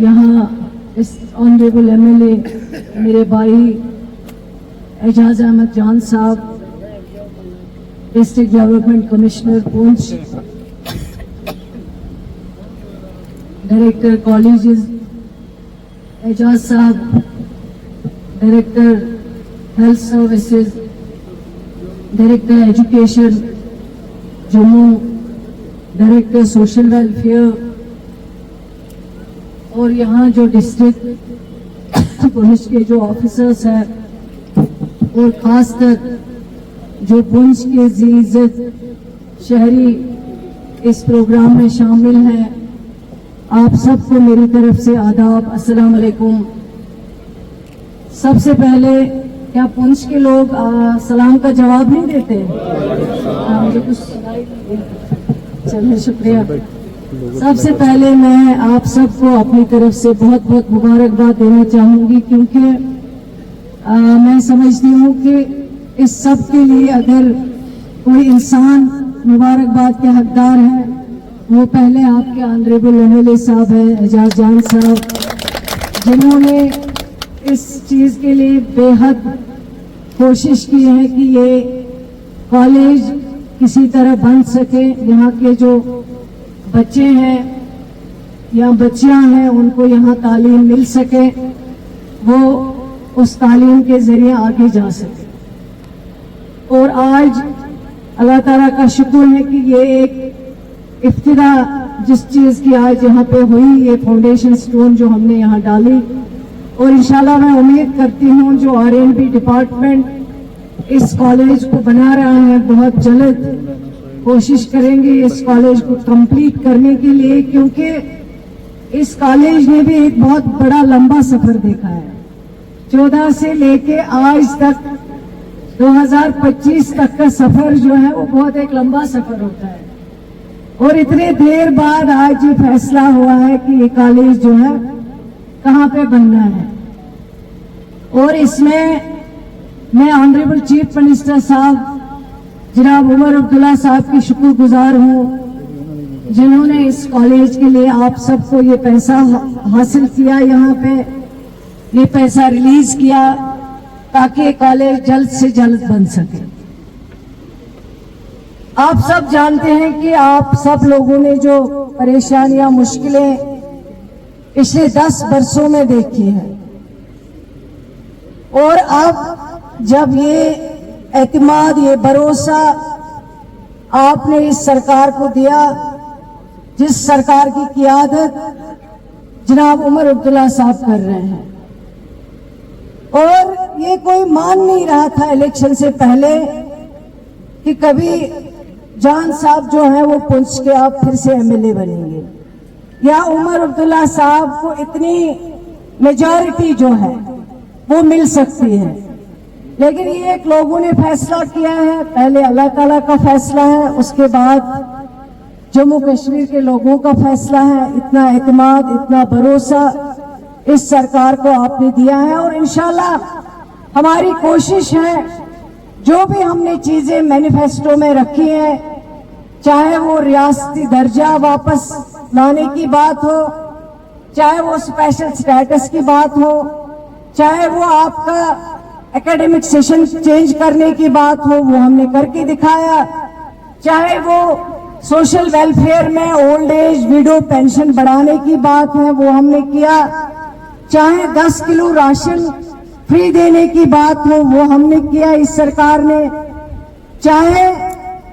यहाँ इस honourable MLA मेरे भाई एजाज अहमद जान साहब, district development commissioner Poonch, director colleges Ejaz साहब, director health services, director education Jammu, director social welfare, और यहाँ जो डिस्ट्रिक्ट पुलिस के जो ऑफिसर्स हैं और खासकर जो पुंछ के इज्जत शहरी इस प्रोग्राम में शामिल हैं, आप सबको मेरी तरफ से आदाब, अस्सलाम वालेकुम। सबसे पहले क्या पुंछ के लोग सलाम का जवाब नहीं देते? मुझे कुछ सुनाई नहीं दिया। चलिए शुक्रिया। सबसे पहले मैं आप सबको अपनी तरफ से बहुत बहुत मुबारकबाद देना चाहूंगी, क्योंकि मैं समझती हूँ कि इस सब के लिए अगर कोई इंसान मुबारकबाद के हकदार है वो पहले आपके ऑनरेबल MLA साहब हैं एजाज जान साहब, जिन्होंने इस चीज़ के लिए बेहद कोशिश की है कि ये कॉलेज किसी तरह बन सके। यहाँ के जो बच्चे हैं या बच्चियां हैं उनको यहाँ तालीम मिल सके, वो उस तालीम के जरिए आगे जा सके। और आज अल्लाह ताला का शुक्र है कि ये एक इफ्तिदा जिस चीज़ की आज यहाँ पे हुई, ये फाउंडेशन स्टोन जो हमने यहाँ डाली, और इंशाल्लाह मैं उम्मीद करती हूँ जो R&D डिपार्टमेंट इस कॉलेज को बना रहा है बहुत जल्द कोशिश करेंगे इस कॉलेज को कंप्लीट करने के लिए, क्योंकि इस कॉलेज ने भी एक बहुत बड़ा लंबा सफर देखा है। 14 से लेके आज तक 2025 तक का सफर जो है वो बहुत एक लंबा सफर होता है, और इतने देर बाद आज ये फैसला हुआ है कि ये कॉलेज जो है कहाँ पे बनना है। और इसमें मैं ऑनरेबल चीफ मिनिस्टर साहब जनाब उमर अब्दुल्ला साहब की शुक्रगुजार हूँ, जिन्होंने इस कॉलेज के लिए आप सबको ये पैसा हासिल किया, यहाँ पे ये पैसा रिलीज किया ताकि कॉलेज जल्द से जल्द बन सके। आप सब जानते हैं कि आप सब लोगों ने जो परेशानियां मुश्किलें पिछले 10 वर्षों में देखी है, और अब जब ये एतमाद, ये भरोसा आपने इस सरकार को दिया, जिस सरकार की क़ियादत जनाब उमर अब्दुल्ला साहब कर रहे हैं, और ये कोई मान नहीं रहा था इलेक्शन से पहले कि कभी जान साहब जो है वो पुंछ के आप फिर से MLA बनेंगे, या उमर अब्दुल्ला साहब को इतनी मेजॉरिटी जो है वो मिल सकती है। लेकिन ये एक लोगों ने फैसला किया है, पहले अल्लाह ताला का फैसला है, उसके बाद जम्मू कश्मीर के लोगों का फैसला है। इतना एतमाद, इतना भरोसा इस सरकार को आपने दिया है, और इंशाल्लाह हमारी कोशिश है जो भी हमने चीजें मैनिफेस्टो में रखी है, चाहे वो रियासती दर्जा वापस लाने की बात हो, चाहे वो स्पेशल स्टेटस की बात हो, चाहे वो आपका एकेडमिक सेशन चेंज करने की बात हो, वो हमने करके दिखाया, चाहे वो सोशल वेलफेयर में ओल्ड एज विडो पेंशन बढ़ाने की बात है वो हमने किया, चाहे 10 किलो राशन फ्री देने की बात हो वो हमने किया इस सरकार ने, चाहे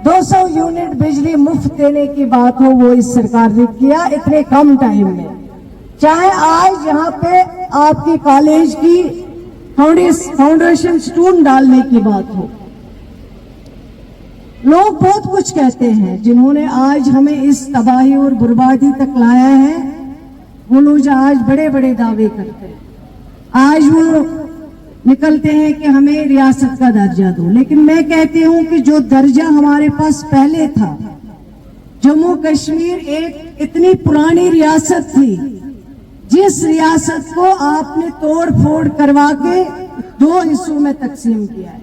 200 यूनिट बिजली मुफ्त देने की बात हो वो इस सरकार ने किया इतने कम टाइम में, चाहे आज यहाँ पे आपकी कॉलेज की फाउंडेशन स्टोन डालने की बात हो। लोग बहुत कुछ कहते हैं, जिन्होंने आज हमें इस तबाही और बर्बादी तक लाया है, वो लोग आज बड़े बड़े दावे करते हैं। आज वो निकलते हैं कि हमें रियासत का दर्जा दो, लेकिन मैं कहती हूं कि जो दर्जा हमारे पास पहले था, जम्मू कश्मीर एक इतनी पुरानी रियासत थी जिस रियासत को आपने तोड़ फोड़ करवा के 2 हिस्सों में तकसीम किया है।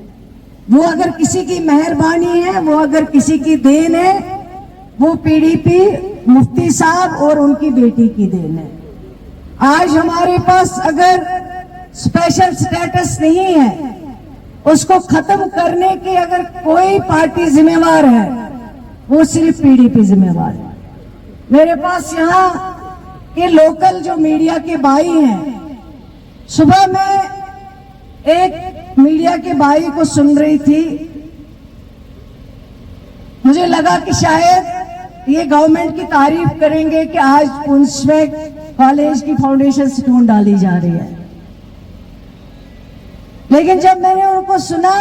वो अगर किसी की मेहरबानी है, वो अगर किसी की देन है, वो PDP मुफ्ती साहब और उनकी बेटी की देन है। आज हमारे पास अगर स्पेशल स्टेटस नहीं है, उसको खत्म करने की अगर कोई पार्टी जिम्मेवार है, वो सिर्फ पीडीपी जिम्मेवार है। मेरे पास यहाँ के लोकल जो मीडिया के भाई हैं, सुबह मैं एक मीडिया के भाई को सुन रही थी, मुझे लगा कि शायद ये गवर्नमेंट की तारीफ करेंगे कि आज पुंछ में कॉलेज की फाउंडेशन स्टोन डाली जा रही है। लेकिन जब मैंने उनको सुना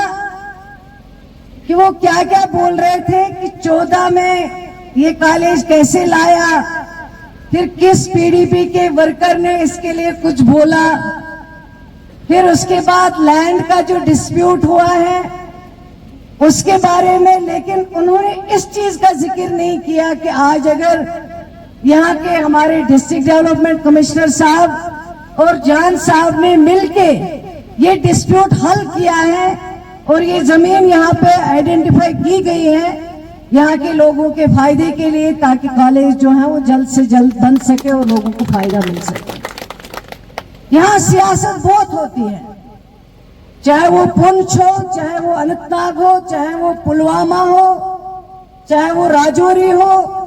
कि वो क्या क्या बोल रहे थे कि 14 में ये कॉलेज कैसे लाया, फिर किस पीडीपी के वर्कर ने इसके लिए कुछ बोला, फिर उसके बाद लैंड का जो डिस्प्यूट हुआ है उसके बारे में, लेकिन उन्होंने इस चीज का जिक्र नहीं किया कि आज अगर यहाँ के हमारे डिस्ट्रिक्ट डेवलपमेंट कमिश्नर साहब और जान साहब ने मिलके ये डिस्प्यूट हल किया है और ये जमीन यहाँ पे आइडेंटिफाई की गई है यहाँ के लोगों के फायदे के लिए, ताकि कॉलेज जो है वो जल्द से जल्द बन सके और लोगों को फायदा मिल सके। यहाँ सियासत बहुत होती है, चाहे वो पुंछ हो, चाहे वो अनंतनाग हो, चाहे वो पुलवामा हो, चाहे वो राजौरी हो,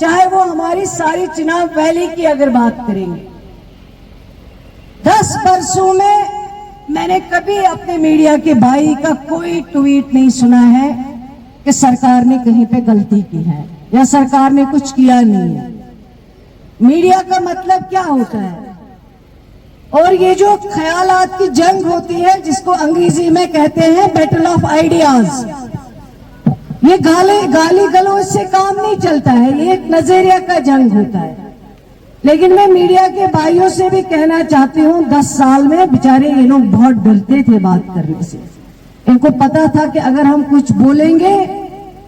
चाहे वो हमारी सारी चिनाब वैली की अगर बात करेंगे। 10 वर्षों में मैंने कभी अपने मीडिया के भाई का कोई ट्वीट नहीं सुना है कि सरकार ने कहीं पे गलती की है या सरकार ने कुछ किया नहीं है। मीडिया का मतलब क्या होता है? और ये जो ख्यालात की जंग होती है जिसको अंग्रेजी में कहते हैं बैटल ऑफ आइडियाज, ये गाली गलौज से काम नहीं चलता है, ये एक नजरिया का जंग होता है। लेकिन मैं मीडिया के भाइयों से भी कहना चाहती हूँ, 10 साल में बेचारे ये लोग बहुत डरते थे बात करने से। इनको पता था कि अगर हम कुछ बोलेंगे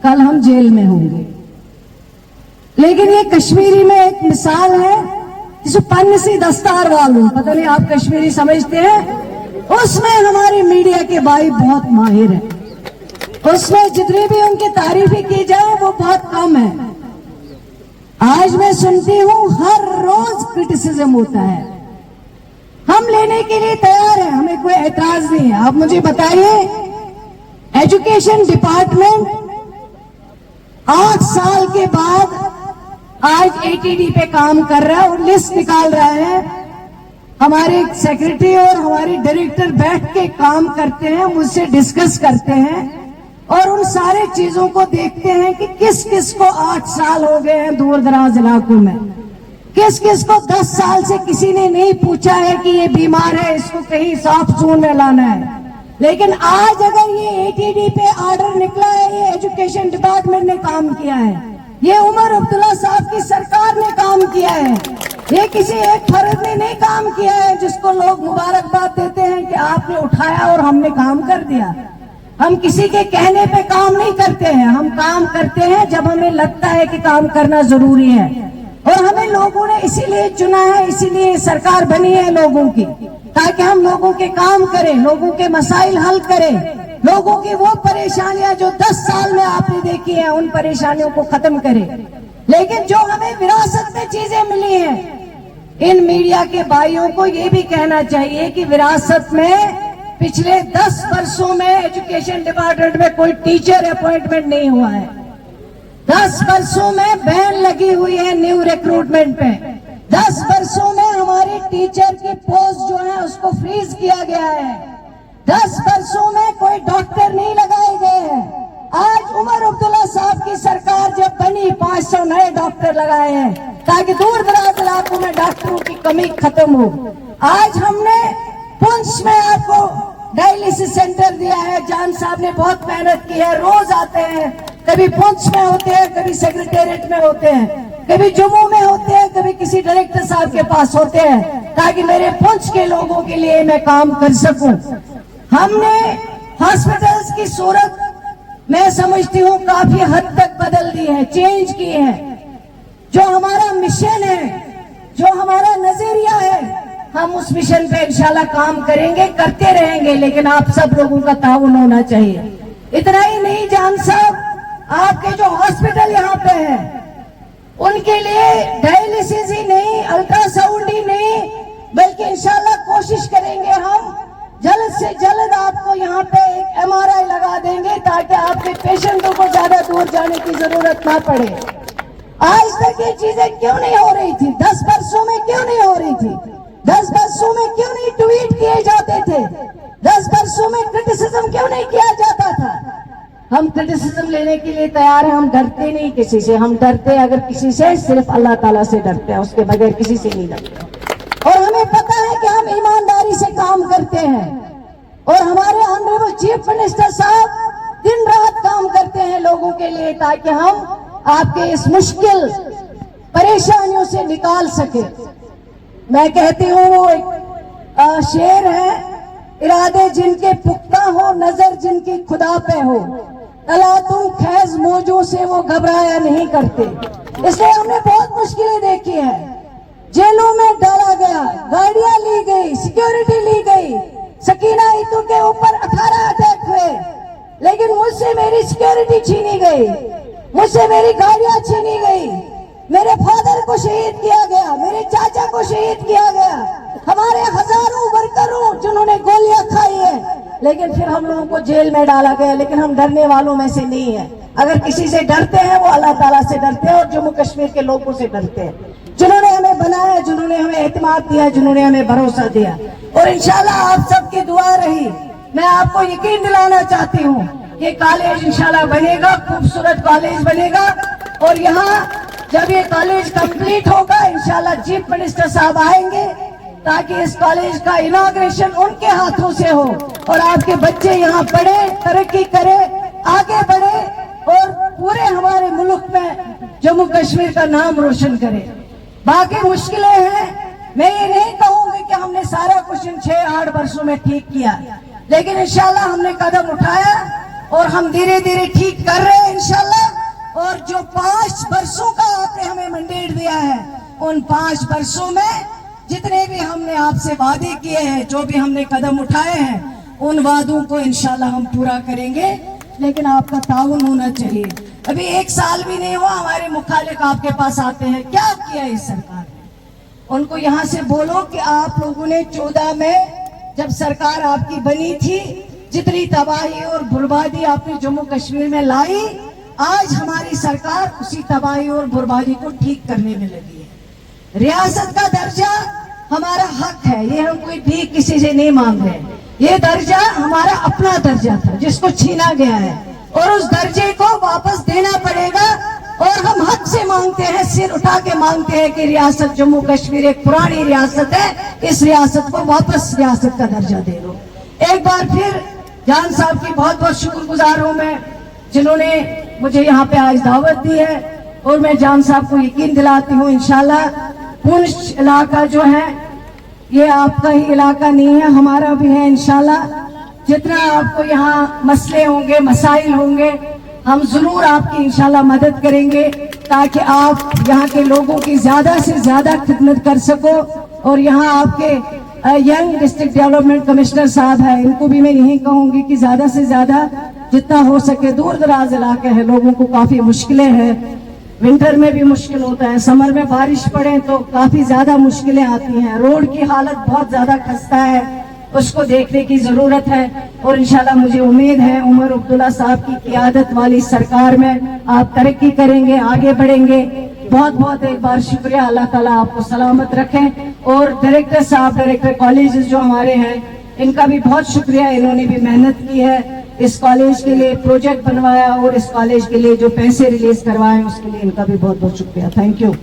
कल हम जेल में होंगे। लेकिन ये कश्मीरी में एक मिसाल है, जिसे पन्न सी दस्तार वालों, पता नहीं आप कश्मीरी समझते हैं, उसमें हमारे मीडिया के भाई बहुत माहिर हैं। उसमें जितनी भी उनकी तारीफी की जाए वो बहुत कम है। आज मैं सुनती हूँ हर रोज क्रिटिसिज्म होता है, हम लेने के लिए तैयार हैं, हमें कोई एतराज नहीं है। आप मुझे बताइए, एजुकेशन डिपार्टमेंट 8 साल के बाद आज एटीडी पे काम कर रहा है और लिस्ट निकाल रहा है। हमारे सेक्रेटरी और हमारे डायरेक्टर बैठ के काम करते हैं, मुझसे डिस्कस करते हैं और उन सारे चीजों को देखते हैं कि किस किस को 8 साल हो गए हैं दूर दराज इलाकों में, किस किस को 10 साल से किसी ने नहीं पूछा है कि ये बीमार है, इसको कहीं साफ जोन में लाना है। लेकिन आज अगर ये एटीडी पे ऑर्डर निकला है, ये एजुकेशन डिपार्टमेंट ने काम किया है, ये उमर अब्दुल्ला साहब की सरकार ने काम किया है, ये किसी एक फर्द ने नहीं काम किया है जिसको लोग मुबारकबाद देते हैं कि आपने उठाया और हमने काम कर दिया। हम किसी के कहने पे काम नहीं करते हैं, हम काम करते हैं जब हमें लगता है कि काम करना जरूरी है। और हमें लोगों ने इसीलिए चुना है, इसीलिए सरकार बनी है लोगों की, ताकि हम लोगों के काम करें, लोगों के मसाइल हल करें, लोगों की वो परेशानियां जो 10 साल में आपने देखी हैं उन परेशानियों को खत्म करें। लेकिन जो हमें विरासत में चीजें मिली हैं, इन मीडिया के भाइयों को ये भी कहना चाहिए कि विरासत में पिछले 10 वर्षों में एजुकेशन डिपार्टमेंट में कोई टीचर अपॉइंटमेंट नहीं हुआ है। 10 वर्षों में बैन लगी हुई है न्यू रिक्रूटमेंट पे। 10 वर्षों में हमारे टीचर की पोस्ट जो है उसको फ्रीज किया गया है। 10 वर्षों में कोई डॉक्टर नहीं लगाए गए हैं। आज उमर अब्दुल्ला साहब की सरकार जब बनी 500 नए डॉक्टर लगाए हैं ताकि दूर दराज इलाकों में डॉक्टरों की कमी खत्म हो। आज हमने पुंछ में आपको डायलिसिस सेंटर दिया है, जान साहब ने बहुत मेहनत की है, रोज आते हैं, कभी पुंछ में होते हैं, कभी सेक्रेटेरिएट में होते हैं, कभी जम्मू में होते हैं, कभी किसी डायरेक्टर साहब के पास होते हैं, ताकि मेरे पुंछ के लोगों के लिए मैं काम कर सकूं। हमने हॉस्पिटल्स की सूरत मैं समझती हूँ काफी हद तक बदल दी है, चेंज की है। जो हमारा मिशन है, जो हमारा नजरिया है, हम उस मिशन पे इंशाल्लाह काम करेंगे, करते रहेंगे, लेकिन आप सब लोगों का ताउन होना चाहिए। इतना ही नहीं जान साहब, आपके जो हॉस्पिटल यहाँ पे है उनके लिए डायलिसिस ही नहीं, अल्ट्रासाउंड ही नहीं, पड़े। आज तक ये चीजें क्यों नहीं हो रही थी? 10 वर्षों में क्यों नहीं हो रही थी? 10 वर्षों में क्यों नहीं ट्वीट किए जाते थे? 10 वर्षों में क्रिटिसिज्म क्यों नहीं किया जाता था? हम क्रिटिसिज्म लेने के लिए तैयार हैं, हम डरते नहीं किसी से। हम डरते अगर किसी से सिर्फ अल्लाह ताला से डरते हैं, उसके बगैर किसी से नहीं डरते। और हमें पता है कि हम ईमानदारी से काम करते हैं और हमारे ऑनरेबल चीफ मिनिस्टर साहब दिन रात काम करते हैं लोगों के लिए, ताकि हम आपके इस मुश्किल परेशानियों से निकाल सके। मैं कहती हूँ वो एक शेर है, इरादे जिनके पुख्ता हो, नजर जिनकी खुदा पे हो, अला तुम खैज मौजों से वो घबराया नहीं करते। इसलिए हमने बहुत मुश्किलें देखी हैं, जेलों में डाला गया, गाड़ियां ली गई, सिक्योरिटी ली गई। सकीना इतू के ऊपर 18 अटैक हुए, लेकिन मुझसे मेरी सिक्योरिटी छीनी गई, मुझसे मेरी गाड़ियां छीनी गई, मेरे फादर को शहीद किया गया, मेरे चाचा को शहीद किया गया, हमारे हजारों वर्करों जिन्होंने गोलियां खाई है, लेकिन फिर हम लोगों को जेल में डाला गया। लेकिन हम डरने वालों में से नहीं है। अगर किसी से डरते हैं वो अल्लाह ताला से डरते हैं और जम्मू कश्मीर के लोगों से डरते हैं, जिन्होंने हमें बनाया, जिन्होंने हमें एतमाद दिया, जिन्होंने हमें भरोसा दिया। और इंशाल्लाह आप सबकी दुआ रही। मैं आपको यकीन दिलाना चाहती हूँ ये कॉलेज इंशाल्लाह बनेगा, खूबसूरत कॉलेज बनेगा। और यहाँ जब ये कॉलेज कंप्लीट होगा इंशाल्लाह चीफ मिनिस्टर साहब आएंगे ताकि इस कॉलेज का इनॉग्रेशन उनके हाथों से हो और आपके बच्चे यहाँ पढ़े, तरक्की करे, आगे बढ़े और पूरे हमारे मुल्क में जम्मू कश्मीर का नाम रोशन करे। बाकी मुश्किलें हैं, मैं ये नहीं कहूंगी कि हमने सारा कुछ इन 6-8 वर्षों में ठीक किया, लेकिन इंशाल्लाह हमने कदम उठाया और हम धीरे धीरे ठीक कर रहे हैं इंशाल्लाह। और जो 5 वर्षों का आपने हमें मैंडेट दिया है, उन 5 वर्षों में जितने भी हमने आपसे वादे किए हैं, जो भी हमने कदम उठाए हैं, उन वादों को इंशाल्लाह हम पूरा करेंगे। लेकिन आपका ताउन होना चाहिए। अभी 1 साल भी नहीं हुआ, हमारे मुखालिफ आपके पास आते हैं, क्या किया इस सरकार ने? उनको यहाँ से बोलो कि आप लोगों ने 14 में जब सरकार आपकी बनी थी, जितनी तबाही और बर्बादी आपने जम्मू कश्मीर में लाई, आज हमारी सरकार उसी तबाही और बर्बादी को ठीक करने में लगी है। रियासत का दर्जा हमारा हक है, ये हम कोई भी किसी से नहीं मांग रहे। ये दर्जा हमारा अपना दर्जा था जिसको छीना गया है और उस दर्जे को वापस देना पड़ेगा। और हम हक से मांगते हैं, सिर उठा के मांगते हैं कि रियासत जम्मू कश्मीर एक पुरानी रियासत है, इस रियासत को वापस रियासत का दर्जा दे दो। एक बार फिर जान साहब की बहुत बहुत शुक्रगुजार हूं मैं, जिन्होंने मुझे यहाँ पे आज दावत दी है। और मैं जान साहब को यकीन दिलाती हूँ इंशाल्लाह पुंछ इलाका जो है ये आपका ही इलाका नहीं है, हमारा भी है इंशाल्लाह। जितना आपको यहाँ मसले होंगे, मसाइल होंगे, हम जरूर आपकी इंशाल्लाह मदद करेंगे ताकि आप यहाँ के लोगों की ज्यादा से ज्यादा खिदमत कर सको। और यहाँ आपके यंग डिस्ट्रिक्ट डेवलपमेंट कमिश्नर साहब है, इनको भी मैं यही कहूंगी कि ज्यादा से ज्यादा जितना हो सके, दूर दराज इलाके हैं, लोगों को काफी मुश्किलें हैं, विंटर में भी मुश्किल होता है, समर में बारिश पड़े तो काफी ज्यादा मुश्किलें आती हैं, रोड की हालत बहुत ज्यादा खस्ता है, उसको देखने की जरूरत है। और इंशाल्लाह मुझे उम्मीद है उमर अब्दुल्ला साहब की क़ियादत वाली सरकार में आप तरक्की करेंगे, आगे बढ़ेंगे। बहुत बहुत एक बार शुक्रिया, अल्लाह ताला आपको सलामत रखें। और डायरेक्टर साहब, डायरेक्टर कॉलेजेस जो हमारे हैं, इनका भी बहुत शुक्रिया, इन्होंने भी मेहनत की है, इस कॉलेज के लिए प्रोजेक्ट बनवाया और इस कॉलेज के लिए जो पैसे रिलीज करवाए उसके लिए इनका भी बहुत बहुत शुक्रिया। Thank you.